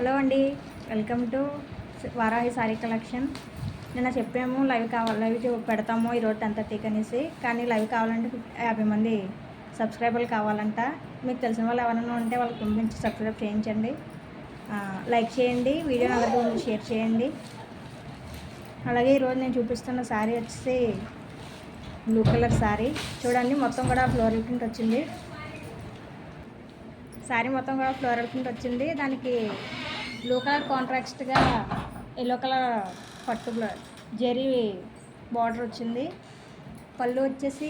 Hello అండి, welcome to Varahi sorry collection. నిన్న చెప్పాము లైవ్ పెడతాము ఈరోజు 10:30 అనేసి. కానీ లైవ్ కావాలంటే 50 మంది సబ్స్క్రైబర్లు కావాలంట. మీకు తెలిసిన వాళ్ళు ఎవరైనా ఉంటే వాళ్ళకి పంపించి సబ్స్క్రైబ్ చేయించండి. లైక్ చేయండి, వీడియోని అందరికీ షేర్ చేయండి. అలాగే ఈరోజు నేను చూపిస్తున్న శారీ వచ్చేసి బ్లూ కలర్ శారీ. చూడండి, మొత్తం కూడా ఫ్లోరల్ ప్రింట్ వచ్చింది. శారీ మొత్తం కూడా ఫ్లోరల్ ప్రింట్ వచ్చింది. దానికి బ్లూ కలర్ కాంట్రాస్ట్గా ఎల్లో కలర్ పట్టు జెరీ బార్డర్ వచ్చింది. పళ్ళు వచ్చేసి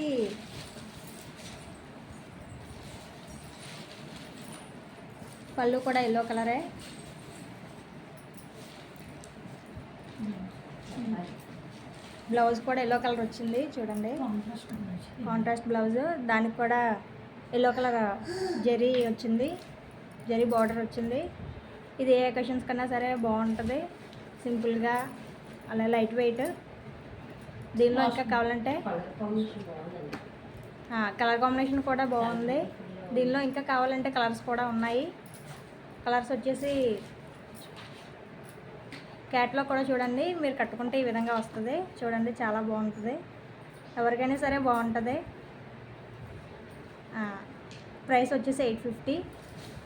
పళ్ళు కూడా ఎల్లో కలరే. బ్లౌజ్ కూడా ఎల్లో కలర్ వచ్చింది. చూడండి, కాంట్రాస్ట్ బ్లౌజ్. దానికి కూడా ఎల్లో కలర్ జరీ వచ్చింది, జరీ బార్డర్ వచ్చింది. ఇది ఏ అకేషన్స్ కన్నా సరే బాగుంటుంది, సింపుల్గా, అలా లైట్ వెయిట్. దీనిలో ఇంకా కావాలంటే కలర్ కాంబినేషన్ కూడా బాగుంది. దీనిలో ఇంకా కావాలంటే కలర్స్ కూడా ఉన్నాయి. కలర్స్ వచ్చేసి క్యాట్లో కూడా చూడండి, మీరు కట్టుకుంటే ఈ విధంగా వస్తుంది. చూడండి, చాలా బాగుంటుంది, ఎవరికైనా సరే బాగుంటుంది. ప్రైస్ వచ్చేసి 850,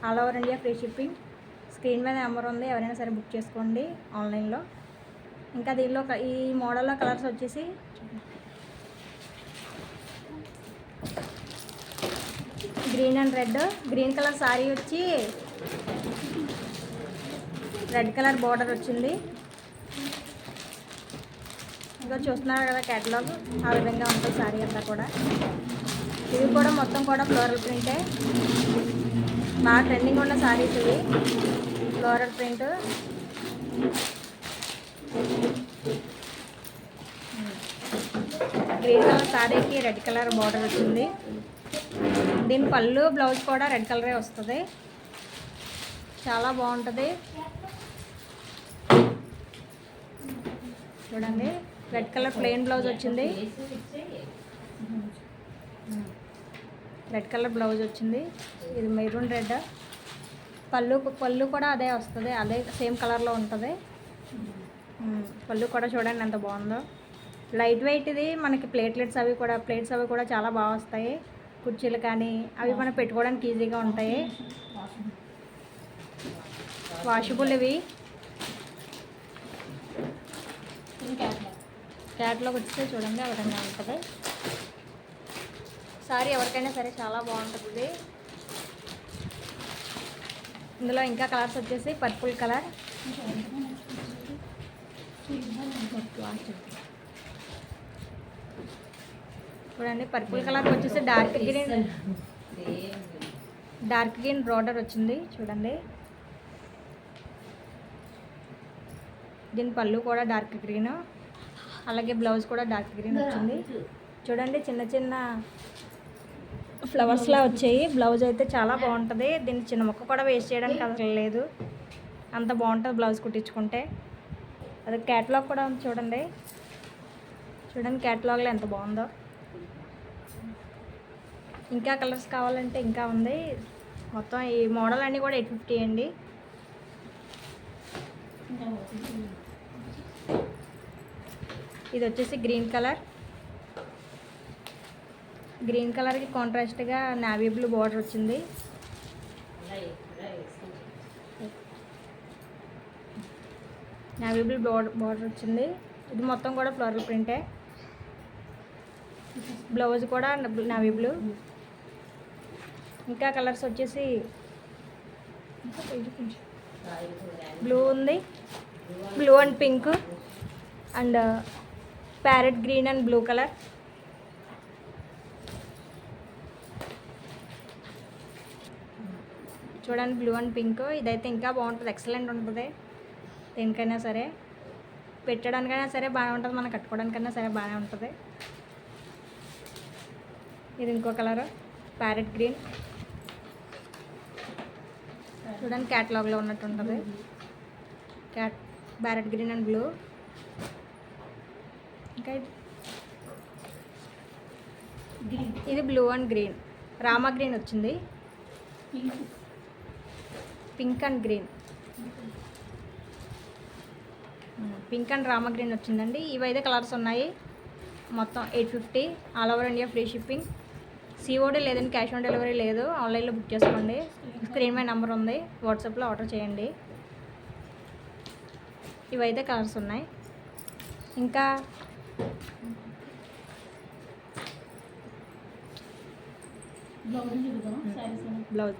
all over India free shipping. Screen మీద నెంబర్ ఉంది, ఎవరైనా సరే బుక్ చేసుకోండి ఆన్లైన్లో. ఇంకా దీనిలో ఈ మోడల్లో కలర్స్ వచ్చేసి green and red. Green colour sari వచ్చి రెడ్ కలర్ బార్డర్ వచ్చింది. ఇంకా చూస్తున్నారు కదా క్యాటలాగ్, ఆ విధంగా ఉంటుంది శారీ అంతా కూడా. ఇవి కూడా మొత్తం కూడా ఫ్లోరల్ ప్రింటే. బాగా ట్రెండింగ్ ఉన్న శారీస్ ఇవి, ఫ్లోరల్ ప్రింట్. గ్రీన్ కలర్ శారీకి రెడ్ కలర్ బార్డర్ వచ్చింది. దీని పళ్ళు బ్లౌజ్ కూడా రెడ్ కలరే వస్తుంది, చాలా బాగుంటుంది. చూడండి, రెడ్ కలర్ ప్లెయిన్ బ్లౌజ్ వచ్చింది, రెడ్ కలర్ బ్లౌజ్ వచ్చింది. ఇది మెరూన్ రెడ్. పళ్ళు కూడా అదే వస్తుంది, అదే సేమ్ కలర్లో ఉంటుంది. పళ్ళు కూడా చూడండి ఎంత బాగుందో. లైట్ వెయిట్ ఇది. మనకి ప్లేట్స్ అవి కూడా చాలా బాగా వస్తాయి. కుర్చీలు కానీ అవి మనం పెట్టుకోవడానికి ఈజీగా ఉంటాయి. వాషబుల్ ఇవి. క్యాట్లాగ్ వచ్చేసి చూడండి ఆ విధంగా ఉంటుంది. సారీ ఎవరికైనా సరే చాలా బాగుంటుంది. ఇందులో ఇంకా కలర్స్ వచ్చేసి పర్పుల్ కలర్, చూడండి. పర్పుల్ కలర్ వచ్చేసి డార్క్ గ్రీన్ బార్డర్ వచ్చింది. చూడండి, దీని పళ్ళు కూడా డార్క్ గ్రీన్, అలాగే బ్లౌజ్ కూడా డార్క్ గ్రీన్ వచ్చింది. చూడండి, చిన్న చిన్న ఫ్లవర్స్లా వచ్చాయి. బ్లౌజ్ అయితే చాలా బాగుంటుంది. దీన్ని చిన్న ముక్క కూడా వేస్ట్ చేయడానికి అసలు లేదు, అంత బాగుంటుంది బ్లౌజ్ కుట్టించుకుంటే. అది క్యాటలాగ్ కూడా ఉంది, చూడండి క్యాటలాగ్లో ఎంత బాగుందో. ఇంకా కలర్స్ కావాలంటే ఇంకా ఉంది. మొత్తం ఈ మోడల్ అన్నీ కూడా 850 అండి. ఇది వచ్చేసి గ్రీన్ కలర్కి కాంట్రాస్ట్గా నావీ బ్లూ బార్డర్ వచ్చింది. నావీ బ్లూ బార్డర్ వచ్చింది. ఇది మొత్తం కూడా ఫ్లోరల్ ప్రింటే. బ్లౌజ్ కూడా నావీ బ్లూ. ఇంకా కలర్స్ వచ్చేసి బ్లూ ఉంది, blue and pink and parrot green and blue colour. చూడండి, బ్లూ అండ్ పింక్. ఇదైతే ఇంకా బాగుంటుంది, ఎక్సలెంట్ ఉంటుంది. దేనికైనా సరే పెట్టడానికైనా సరే బాగానే ఉంటుంది, మనం కట్టుకోవడానికైనా సరే బాగానే ఉంటుంది. ఇది ఇంకో కలర్ ప్యారెట్ గ్రీన్. చూడండి, క్యాటలాగ్లో ఉన్నట్టు ఉంటుంది. Parrot green and blue. ఇంకా ఇది blue and green, Rama green వచ్చింది. Pink and green. Pink and Rama green వచ్చిందండి. ఇవైతే కలర్స్ ఉన్నాయి. మొత్తం 850 all over India free shipping. COD లేదండి, క్యాష్ ఆన్ డెలివరీ లేదు. ఆన్లైన్లో బుక్ చేసుకోండి. స్క్రీన్ మీద నెంబర్ ఉంది, వాట్సాప్లో ఆర్డర్ చేయండి. ఇవైతే కలర్స్ ఉన్నాయి. ఇంకా బ్లౌజ్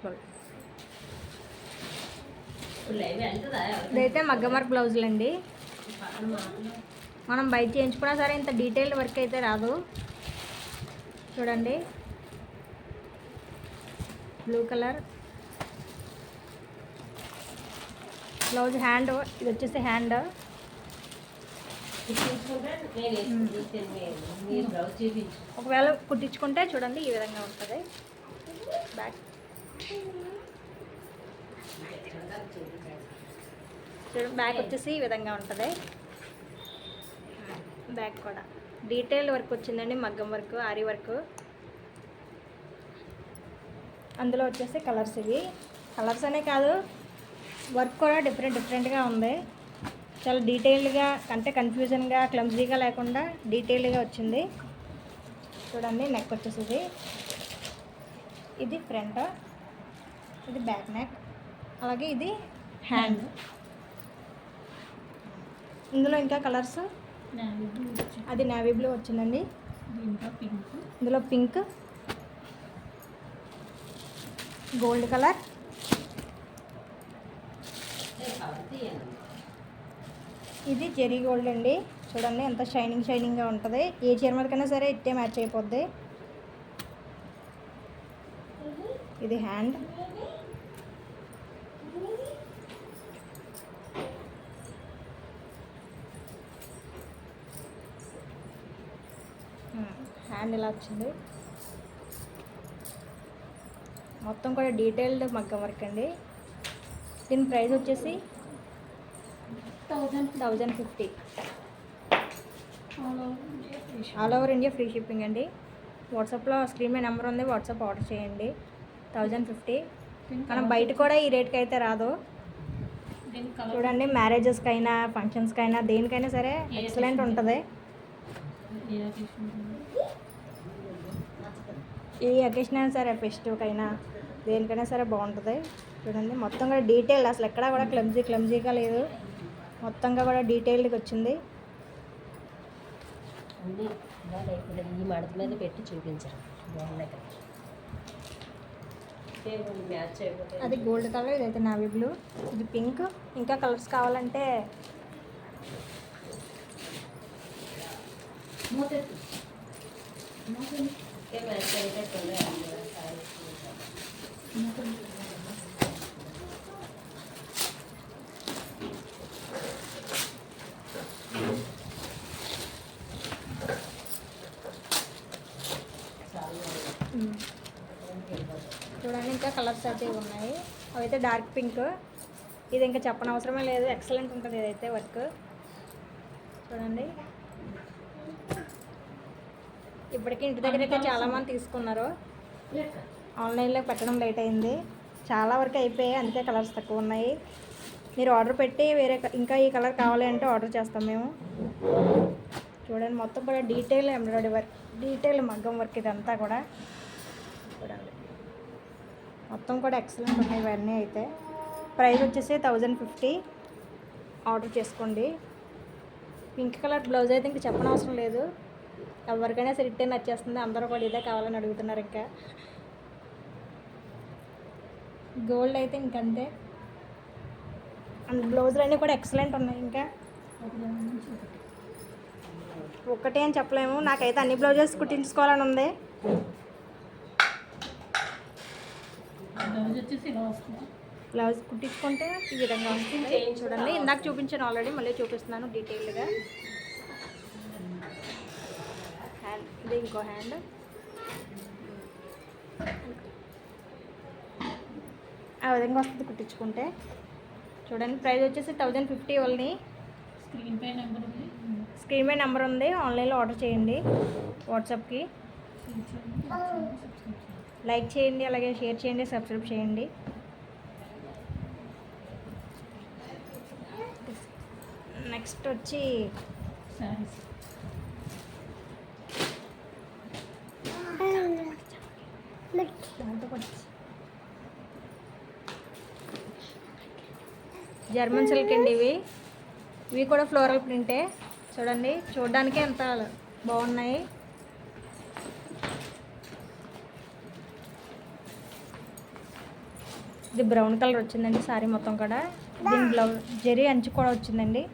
ఇదైతే మగ్గం వర్క్ బ్లౌజులు అండి. మనం బయట చేయించుకున్నా సరే ఇంత డీటెయిల్డ్ వర్క్ అయితే రాదు. చూడండి, బ్లూ కలర్ బ్లౌజ్. హ్యాండ్, ఇది వచ్చేసి హ్యాండ్. ఒకవేళ కుట్టించుకుంటే చూడండి ఈ విధంగా ఉంటుంది. బ్యాక్ చూడండి, బ్యాక్ వచ్చేసి ఈ విధంగా ఉంటుంది. బ్యాక్ కూడా డీటెయిల్ వర్క్ వచ్చిందండి, మగ్గం వర్క్, ఆరి వర్క్. అందులో వచ్చేసి కలర్స్. ఇవి కలర్స్ అనే కాదు, వర్క్ కూడా డిఫరెంట్గా ఉంది. చాలా డీటెయిల్డ్గా, అంటే కన్ఫ్యూజన్గా, క్లమ్జీగా లేకుండా డీటెయిల్డ్గా వచ్చింది. చూడండి, నెక్ వచ్చేసి ఇది ఫ్రంట్, ఇది బ్యాక్ నెక్, అలాగే ఇది హ్యాండ్. ఇందులో ఇంకా కలర్స్, అది నేవీ బ్లూ వచ్చిందండి. ఇందులో పింక్, గోల్డ్ కలర్, ఇది జెరీ గోల్డ్ అండి. చూడండి ఎంత షైనింగ్గా ఉంటుంది. ఏ చీర మీదకైనా సరే ఇట్టే మ్యాచ్ అయిపోద్ది. ఇది హ్యాండ్, హ్యాండ్ ఇలా వచ్చింది. మొత్తం కూడా డీటెయిల్డ్ మగ్గం వర్క్ అండి. దీని ప్రైస్ వచ్చేసి 1050. All over India free shipping అండి. వాట్సాప్లో స్క్రీన్ మీద నెంబర్ ఉంది, వాట్సాప్ ఆర్డర్ చేయండి. 1050. మనం బయట కూడా ఈ రేట్కి అయితే రాదు. చూడండి, మ్యారేజెస్కైనా, ఫంక్షన్స్కైనా, దేనికైనా సరే ఎక్సలెంట్ ఉంటుంది. ఏ అకేషన్ అయినా సరే, ఫెస్టివ్కైనా, దేనికైనా సరే బాగుంటుంది. చూడండి, మొత్తం కూడా డీటెయిల్, అసలు ఎక్కడా కూడా క్లమ్జీగా లేదు. మొత్తంగా కూడా డీటెయిల్డ్గా వచ్చింది. ఈ మడత మీద పెట్టి చూపించారు. అది గోల్డ్ కలర్, ఇదైతే నావీ బ్లూ, ఇది పింక్. ఇంకా కలర్స్ కావాలంటే చూడండి, ఇంకా కలర్స్ అయితే ఉన్నాయి. అవైతే డార్క్ పింక్. ఇది ఇంకా చెప్పనవసరమే లేదు, ఎక్సలెంట్ ఉంటుంది ఇదైతే వర్క్. చూడండి, ఇప్పటికీ ఇంటి దగ్గర అయితే చాలామంది తీసుకున్నారు. ఆన్లైన్లో పెట్టడం లేట్ అయింది, చాలా వరకు అయిపోయాయి, అందుకే కలర్స్ తక్కువ ఉన్నాయి. మీరు ఆర్డర్ పెట్టి వేరే ఇంకా ఈ కలర్ కావాలి అంటే ఆర్డర్ చేస్తాం మేము. చూడండి, మొత్తం కూడా డీటెయిల్ ఎంబ్రాయిడరీ వర్క్, డీటెయిల్ మగ్గం వర్క్ ఇదంతా కూడా. చూడండి, మొత్తం కూడా ఎక్సలెంట్ ఉన్నాయి ఇవన్నీ. అయితే ప్రైస్ వచ్చేసి 1050. ఆర్డర్ చేసుకోండి. పింక్ కలర్ బ్లౌజ్ అయితే ఇంక చెప్పనవసరం లేదు, ఎవరికైనా సరే ఇట్టే నచ్చేస్తుంది. అందరూ కూడా ఇదే కావాలని అడుగుతున్నారు. ఇంకా గోల్డ్ అయితే ఇంకంతే. అండ్ బ్లౌజులు అన్నీ కూడా ఎక్సలెంట్ ఉన్నాయి. ఇంకా ఒక్కటే అని చెప్పలేము, నాకైతే అన్ని బ్లౌజెస్ కుట్టించుకోవాలని ఉంది. బ్లౌజ్ కుట్టించుకుంటే ఈ విధంగా వస్తుంది. చూడండి, ఇందాక చూపించాను ఆల్రెడీ, మళ్ళీ చూపిస్తున్నాను డీటెయిల్గా. హ్యాండ్, ఇది ఇంకో హ్యాండ్. ఆ విధంగా వస్తుంది కుట్టించుకుంటే. చూడండి, ప్రైస్ వచ్చేసి 1050 ఓన్లీ. స్క్రీన్ పై నెంబర్ ఉంది, ఆన్లైన్లో ఆర్డర్ చేయండి. వాట్సాప్కి లైక్ చేయండి, అలాగే షేర్ చేయండి, సబ్స్క్రైబ్ చేయండి. నెక్స్ట్ నెక్స్ట్ వచ్చి శారీస్ దాంతో పాటు జర్మన్ సిల్క్ అండి ఇవి కూడా ఫ్లోరల్ ప్రింటే. చూడండి, చూడడానికే ఎంత బాగున్నాయి. ఇది బ్రౌన్ కలర్ వచ్చిందండి శారీ మొత్తం కూడా. దీని బ్లౌజ్ జరీ అంచు కూడా వచ్చిందండి.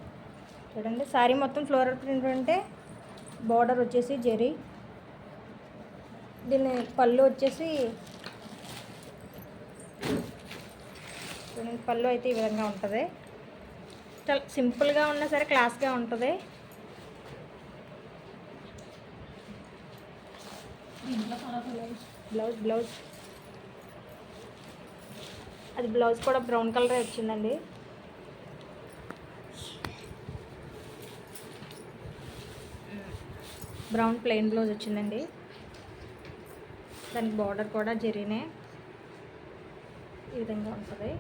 చూడండి, శారీ మొత్తం ఫ్లోరల్ ప్రింట్ ఉంటే బార్డర్ వచ్చేసి జరీ. దీని పళ్ళు వచ్చేసి చూడండి, పళ్ళు అయితే ఈ విధంగా ఉంటుంది. చాలా సింపుల్గా ఉన్నా సరే క్లాస్గా ఉంటుంది. దీంట్లో కలర్ బ్లౌజ్ అది బ్లౌజ్ కూడా బ్రౌన్ కలర్ వచ్చిందండి. బ్రౌన్ ప్లెయిన్ బ్లౌజ్ వచ్చిందండి. దానికి బార్డర్ కూడా జరీనే ఈ విధంగా ఉంటుంది.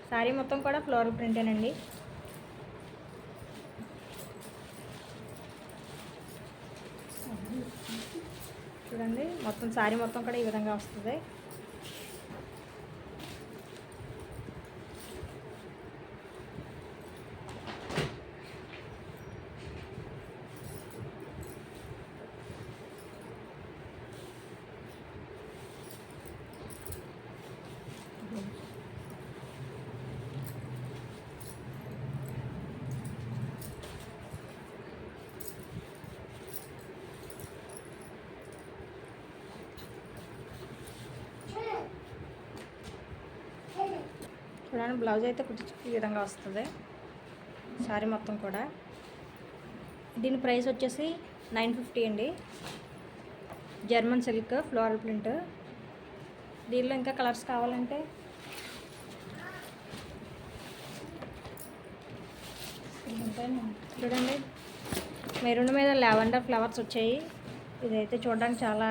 శారీ మొత్తం కూడా ఫ్లోరల్ ప్రింటేనండి. చూడండి, మొత్తం శారీ మొత్తం కూడా ఈ విధంగా వస్తుంది. చూడండి, బ్లౌజ్ అయితే ఈ విధంగా వస్తుంది శారీ మొత్తం కూడా. దీని ప్రైస్ వచ్చేసి 950 అండి. German silk floral print. దీనిలో ఇంకా కలర్స్ కావాలంటే చూడండి, మెరూన్ మీద లావెండర్ ఫ్లవర్స్ వచ్చాయి. ఇదైతే చూడడానికి చాలా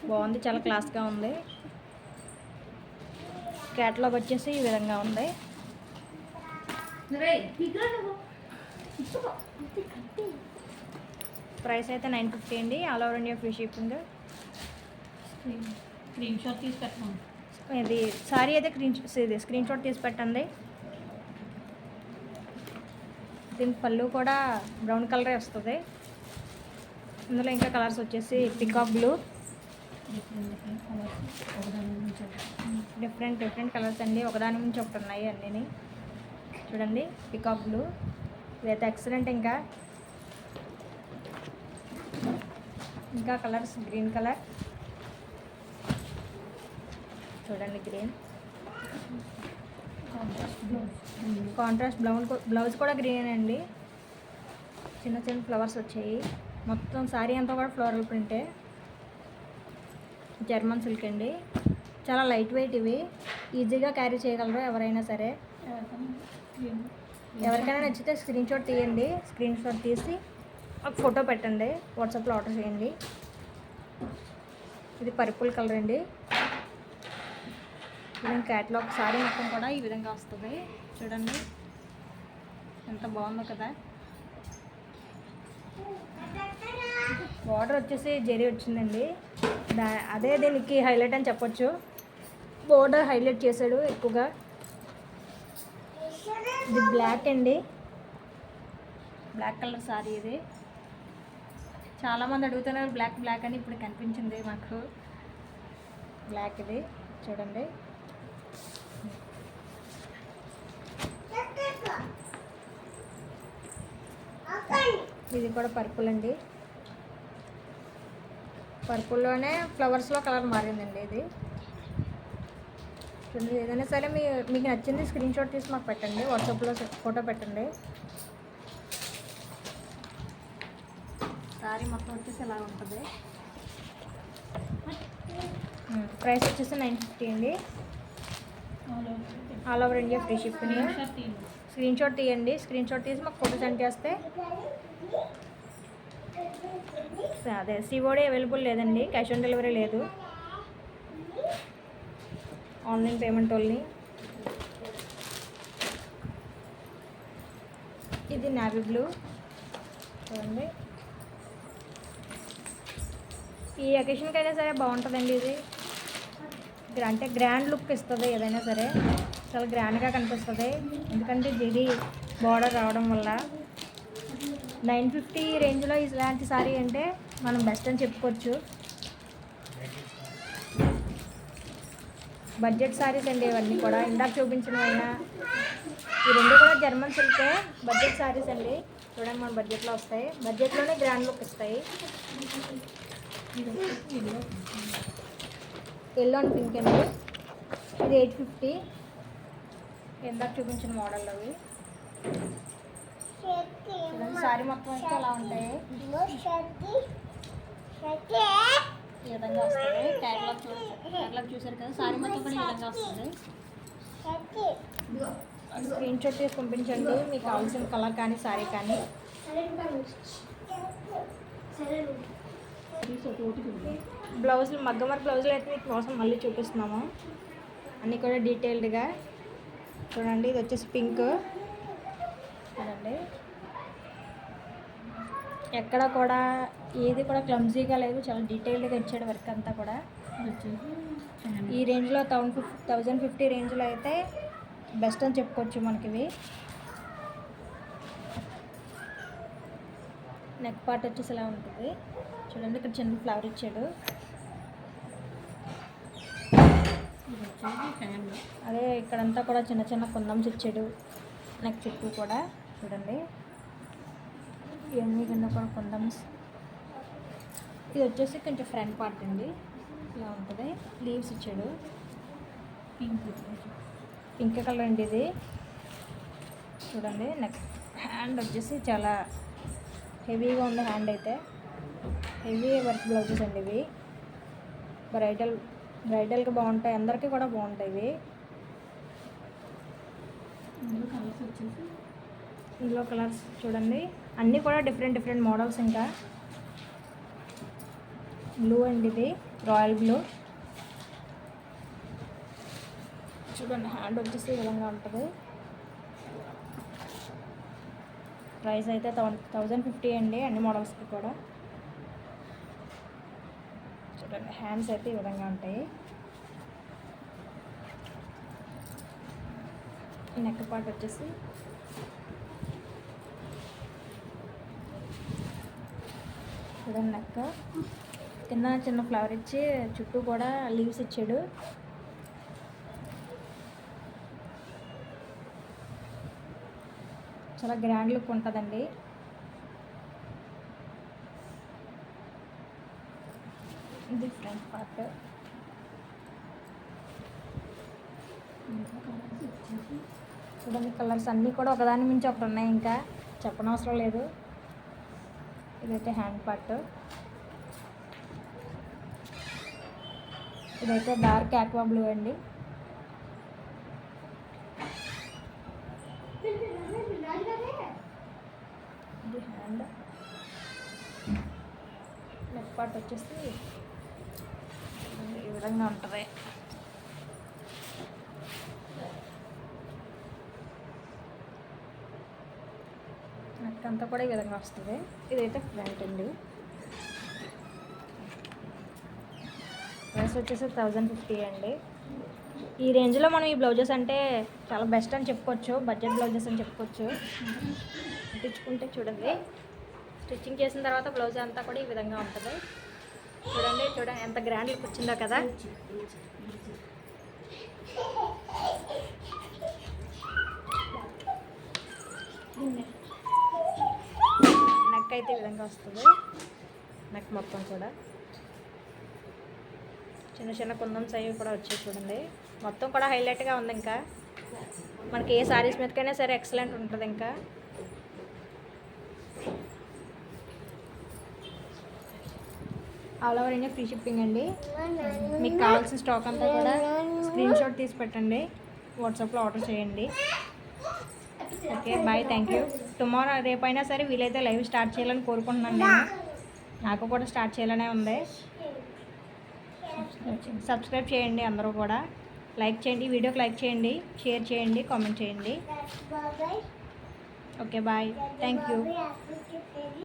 బాగుంది, చాలా క్లాస్గా ఉంది. క్యాటలాగ్ వచ్చేసి ఈ విధంగా ఉంది. ప్రైస్ అయితే 950 అండి. All over India free shipping. Screen shot తీసి పెట్టండి. ఇది సారీ అయితే స్క్రీన్ షాట్ తీసి పెట్టండి. దీని పళ్ళు కూడా బ్రౌన్ కలరే వస్తుంది. ఇందులో ఇంకా కలర్స్ వచ్చేసి పికాక్ బ్లూ, డిఫరెంట్ కలర్స్ అండి. ఒకదాని నుంచి ఒకటి ఉన్నాయి అన్నీ. చూడండి, పికాక్ బ్లూ ఇదైతే ఎక్సలెంట్. ఇంకా కలర్స్ గ్రీన్ కలర్ చూడండి, గ్రీన్ కాంట్రాస్ట్ బ్లౌజ్ కూడా గ్రీన్ అండి. చిన్న చిన్న ఫ్లవర్స్ వచ్చాయి. మొత్తం శారీ అంతా కూడా ఫ్లోరల్ ప్రింటే. జర్మన్ సిల్క్ అండి. చాలా లైట్ వెయిట్. ఇవి ఈజీగా క్యారీ చేయగలరు ఎవరైనా సరే. ఎవరికైనా నచ్చితే స్క్రీన్ షాట్ తీయండి. స్క్రీన్ షాట్ తీసి ఒక ఫోటో పెట్టండి, వాట్సాప్లో ఆర్డర్ చేయండి. ఇది పర్పుల్ కలర్ అండి. ఇది క్యాట్లాగ్ శారీ మొత్తం కూడా ఈ విధంగా వస్తుంది. చూడండి, ఎంత బాగుందో కదా. బార్డర్ వచ్చేసి జరీ వచ్చిందండి. అదే దీనికి హైలైట్ అని చెప్పొచ్చు. బోర్డర్ హైలైట్ చేశాడు ఎక్కువగా. ఇది బ్లాక్ అండి, బ్లాక్ కలర్ సారీ. ఇది చాలామంది అడుగుతున్నారు బ్లాక్ అని. ఇప్పుడు కనిపించింది మాకు బ్లాక్. ఇది చూడండి, ఇది కూడా పర్పుల్ అండి. పర్పుల్లోనే ఫ్లవర్స్లో కలర్ మారిందండి. ఇది చూడండి, ఏదైనా సరే మీకు నచ్చింది స్క్రీన్ షాట్ తీసి మాకు పెట్టండి, వాట్సాప్లో ఫోటో పెట్టండి. సారీ మొత్తం వచ్చేసి ఇలా ఉంటుంది. ప్రైస్ వచ్చేసి 950 అండి. All over India free shipping. Screen shot తీయండి. స్క్రీన్ షాట్ తీసి మాకు ఫోటో సెండ్ చేస్తే అదే సిఓడి అవైలబుల్ లేదండి, క్యాష్ ఆన్ డెలివరీ లేదు, ఆన్లైన్ పేమెంట్ ఓన్లీ. ఇది నావీ బ్లూ చూడండి. ఈ అకేషన్కి అయినా సరే బాగుంటుందండి ఇది. అంటే గ్రాండ్ లుక్ ఇస్తుంది ఏదైనా సరే, చాలా గ్రాండ్గా కనిపిస్తుంది. ఎందుకంటే ఇది బార్డర్ రావడం వల్ల 950 రేంజ్లో ఇలాంటి సారీ అంటే మనం బెస్ట్ అని చెప్పుకోవచ్చు. బడ్జెట్ సారీస్ అండి ఇవన్నీ కూడా. ఇందాక చూపించినవైనా ఈ రెండు కూడా జర్మన్ సిల్కే బడ్జెట్ సారీస్ అండి. చూడండి మన బడ్జెట్లో వస్తాయి, బడ్జెట్లోనే గ్రాండ్ లుక్ ఇస్తాయి. ఎల్లో అండ్ పింక్ అండి. ఇది 850. ఇందాక చూపించిన మోడల్ అవి. సారీ మొత్తం అయితే అలా ఉంటాయి, ఈ విధంగా వస్తుంది. క్యాటలాగ్ చూసారు కదా, సారీ మొత్తం కూడా ఈ విధంగా వస్తుంది. స్క్రీన్ షాట్ తీసి పంపించండి మీకు కావాల్సిన కలర్ కానీ సారీ కానీ. బ్లౌజులు మగ్గమర్ బ్లౌజులు అయితే మీకు కోసం మళ్ళీ చూపిస్తున్నాము, అన్నీ కూడా డీటెయిల్డ్గా చూడండి. ఇది వచ్చేసి పింక్ చూడండి. ఎక్కడ కూడా ఏది కూడా క్లమ్జీగా లేదు, చాలా డీటెయిల్డ్గా ఇచ్చాడు వర్క్ అంతా కూడా. ఈ రేంజ్లో 1050 రేంజ్లో అయితే బెస్ట్ అని చెప్పుకోవచ్చు మనకి ఇవి. నెక్ పార్ట్ వచ్చేసి ఇలా ఉంటుంది చూడండి. ఇక్కడ చిన్న ఫ్లవర్ ఇచ్చాడు. అదే ఇక్కడంతా కూడా చిన్న చిన్న కుందమ్స్ ఇచ్చాడు నెక్ చుట్టూ కూడా చూడండి. ఇవన్నీ కింద కూడా కుందమ్స్. ఇది వచ్చేసి కొంచెం ఫ్రంట్ పార్ట్ అండి, ఇలా ఉంటుంది. లీవ్స్ ఇచ్చాడు. పింక్ కలర్ అండి ఇది చూడండి. నెక్ హ్యాండ్ వచ్చేసి చాలా హెవీగా ఉంది హ్యాండ్ అయితే. హెవీ వర్క్ బ్లౌజెస్ అండి ఇవి. బ్రైడల్కి బాగుంటాయి, అందరికీ కూడా బాగుంటాయి ఇవి. ఇందులో కలర్స్ చూడండి, అన్నీ కూడా డిఫరెంట్ మోడల్స్. ఇంకా బ్లూ అండి ఇది, రాయల్ బ్లూ చూడండి. హ్యాండ్ వచ్చేసి ఈ విధంగా ఉంటుంది. ప్రైస్ అయితే 1050 అండి అన్ని మోడల్స్కి కూడా. చూడండి హ్యాండ్స్ అయితే ఈ విధంగా ఉంటాయి. నెక్ పార్ట్ వచ్చేసి చూడండి. నెక్ కింద చిన్న ఫ్లవర్ ఇచ్చి చుట్టూ కూడా లీవ్స్ ఇచ్చాడు. చాలా గ్రాండ్ లుక్ ఉంటుందండి. ఇది ఫ్రంట్ పార్ట్. చూడండి కలర్స్ అన్నీ కూడా ఒకదాని మించి ఒకటి ఉన్నాయి, ఇంకా చెప్పనవసరం లేదు. ఇదైతే హ్యాండ్ పార్ట్. ఇదైతే డార్క్ ఆక్వా బ్లూ అండి. ఇది హ్యాండ్. నెక్ పార్ట్ వచ్చేసి ఈ విధంగా ఉంటుంది. నెక్ అంతా కూడా ఈ విధంగా వస్తుంది. ఇదైతే ఫ్రంట్ అండి. ప్రైస్ వచ్చేసి 1050 అండి. ఈ రేంజ్లో మనం ఈ బ్లౌజెస్ అంటే చాలా బెస్ట్ అని చెప్పుకోవచ్చు, బడ్జెట్ బ్లౌజెస్ అని చెప్పుకోవచ్చు. కుట్టించుకుంటే చూడండి, స్టిచ్చింగ్ చేసిన తర్వాత బ్లౌజ్ అంతా కూడా ఈ విధంగా ఉంటుంది. చూడండి ఎంత గ్రాండ్ లుక్ వచ్చిందో కదా. నెక్ అయితే ఈ విధంగా వస్తుంది. నెక్ మొత్తం కూడా చిన్న చిన్న కుందమ్స్ అవి కూడా వచ్చాయి చూడండి. మొత్తం కూడా హైలైట్గా ఉంది. ఇంకా మనకి ఏ సారీస్ మీదకైనా సరే ఎక్సలెంట్ ఉంటుంది. ఇంకా all over India free shipping అండి. మీకు కావాల్సిన స్టాక్ అంతా కూడా స్క్రీన్ షాట్ తీసి పెట్టండి, వాట్సాప్లో ఆర్డర్ చేయండి. Okay bye, thank you. Tomorrow రేపైనా సరే వీలైతే లైవ్ స్టార్ట్ చేయాలని కోరుకుంటున్నాను నేను. నాకు కూడా స్టార్ట్ చేయాలనే ఉంది. సబ్స్క్రైబ్ చేయండి అందరూ కూడా. లైక్ చేయండి, వీడియోకి లైక్ చేయండి, షేర్ చేయండి, కామెంట్ చేయండి. Okay bye thank you